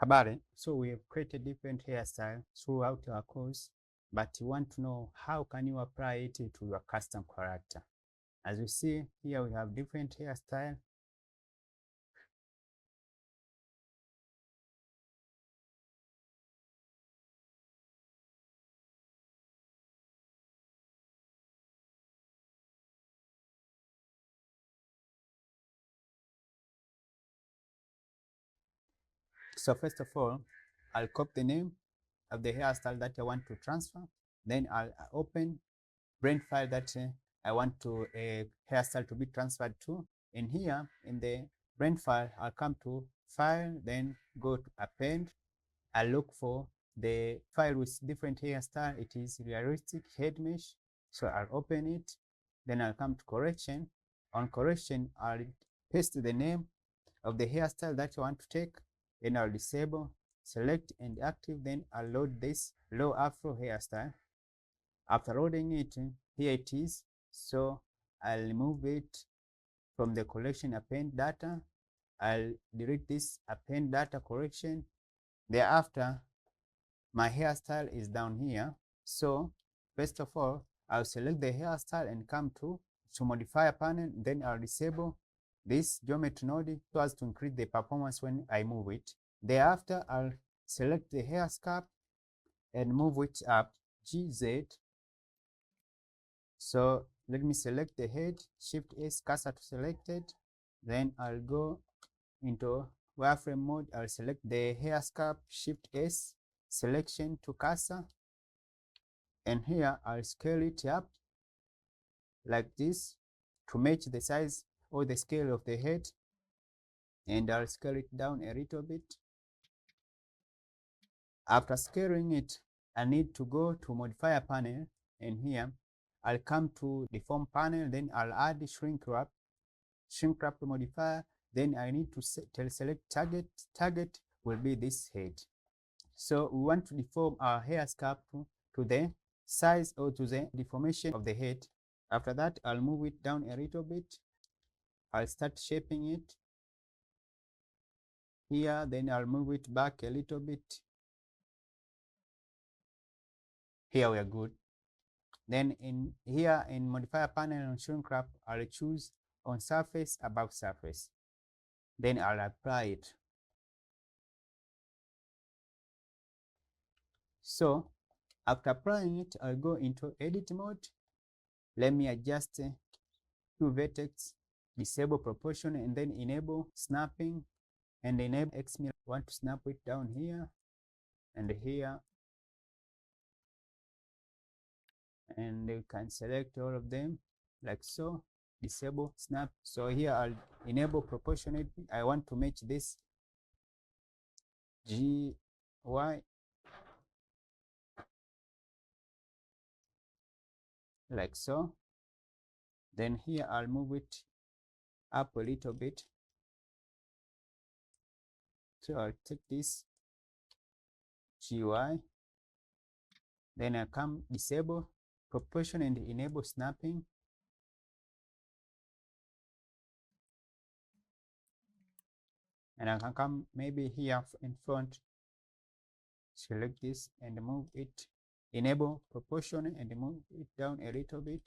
Habari. So we have created different hairstyles throughout our course, but you want to know how can you apply it to your custom character. As you see here, we have different hairstyles. So first of all, I'll copy the name of the hairstyle that I want to transfer. Then I'll open brand file that I want to hairstyle to be transferred to. In here, in the brand file, I'll come to File, then go to Append. I'll look for the file with different hairstyle. It is realistic head mesh. So I'll open it. Then I'll come to correction. On correction, I'll paste the name of the hairstyle that I want to take. Then I'll disable, select and active. Then I'll load this low afro hairstyle. After loading it, here it is. So I'll remove it from the collection append data. I'll delete this append data correction. Thereafter, my hairstyle is down here. So first of all, I'll select the hairstyle and come to modifier panel. Then I'll disable this geometry node so as to increase the performance when I move it. Thereafter, I'll select the hair scalp and move it up GZ. So let me select the head, Shift S, cursor to selected. Then I'll go into wireframe mode. I'll select the hair scalp, Shift S, selection to cursor. And here I'll scale it up like this to match the size or the scale of the head. And I'll scale it down a little bit. After scaling it, I need to go to modifier panel, and here I'll come to the form panel. Then I'll add shrink wrap modifier. Then I need to select target. Target will be this head. So we want to deform our hair scalp to the size or to the deformation of the head. After that, I'll move it down a little bit. I'll start shaping it here. Then I'll move it back a little bit. Here we are good. Then in here in modifier panel on shrink wrap, I'll choose on surface, above surface. Then I'll apply it. So after applying it, I'll go into edit mode. Let me adjust two vertex, disable proportion, and then enable snapping and enable X mirror. I want to snap it down here and here. And you can select all of them like so, disable snap. So here I'll enable proportionate. I want to match this GY like so. Then here I'll move it up a little bit. So I'll take this GY. Then I come disable proportion and enable snapping. And I can come maybe here in front, select this and move it, enable proportion and move it down a little bit.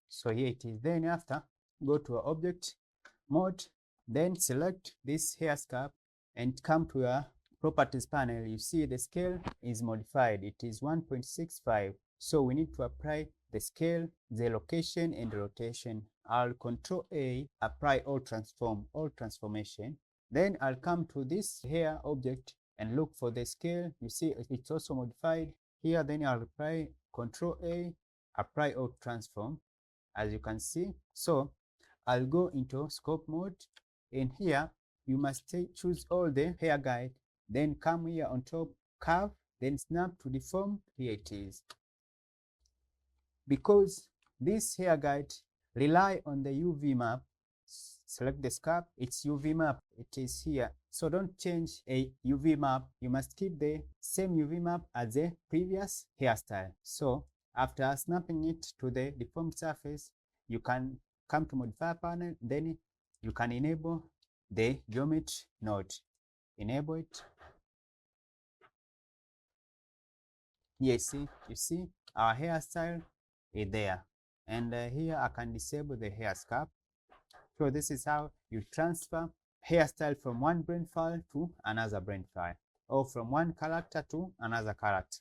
So here it is. Then after, go to object mode, then select this hair scalp and come to your properties panel. You see the scale is modified. It is 1.65. So we need to apply the scale, the location and the rotation. I'll Control A, apply all transformation. Then I'll come to this hair object and look for the scale. You see it's also modified here. Then I'll apply Control A, apply all transform, as you can see. So I'll go into scope mode. In here, you must choose all the hair guide. Then come here on top, curve, then snap to deform. Here it is. Because this hair guide rely on the UV map, select the scalp, it's UV map, it is here. So don't change a UV map. You must keep the same UV map as the previous hairstyle. So after snapping it to the deformed surface, you can come to modifier panel, then you can enable the geometry node. Enable it. Here you see our hairstyle is there, and here I can disable the hair scalp. So this is how you transfer hairstyle from one brain file to another brain file, or from one character to another character.